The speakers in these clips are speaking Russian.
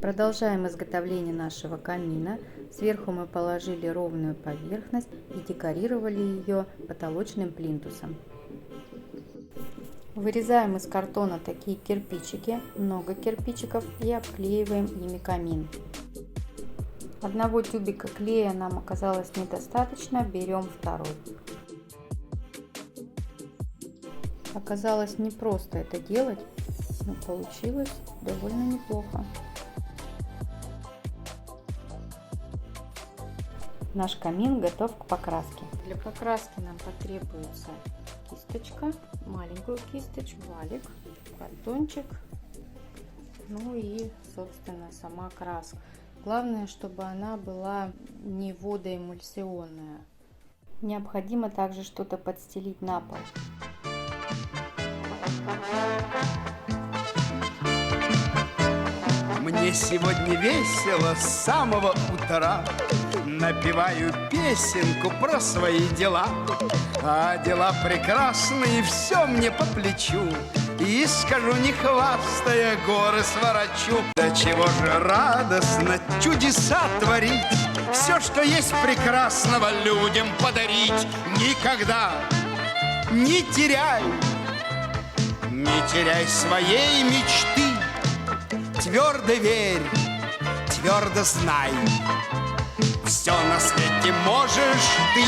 Продолжаем изготовление нашего камина. Сверху мы положили ровную поверхность и декорировали ее потолочным плинтусом. Вырезаем из картона такие кирпичики, много кирпичиков, и обклеиваем ими камин. Одного тюбика клея нам оказалось недостаточно, берем второй. Оказалось непросто это делать, но получилось довольно неплохо. Наш камин готов к покраске. Для покраски нам потребуется кисточка, маленькую кисточку, валик, картончик, ну и, собственно, сама краска. Главное, чтобы она была не водоэмульсионная. Необходимо также что-то подстелить на пол. Мне сегодня весело с самого утра. Напеваю песенку про свои дела. А дела прекрасные, все мне по плечу. И скажу, не хвастая, горы сворочу. Да чего же радостно чудеса творить, все, что есть прекрасного, людям подарить. Никогда не теряй своей мечты. Твердо верь, твердо знай, все на свете можешь ты.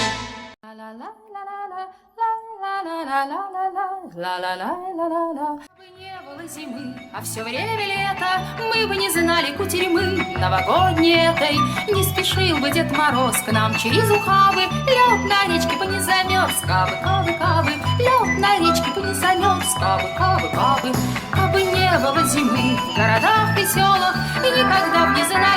Бы не было зимы, а все время лето, мы бы не знали кутерьмы новогодней этой. Не спешил бы Дед Мороз к нам через ухабы, лед на речке бы не замерз, кабы, кабы, кабы, лед на речке бы не замерз, кабы, кабы, кабы. Кабы не было зимы в городах и селах, и никогда б не знали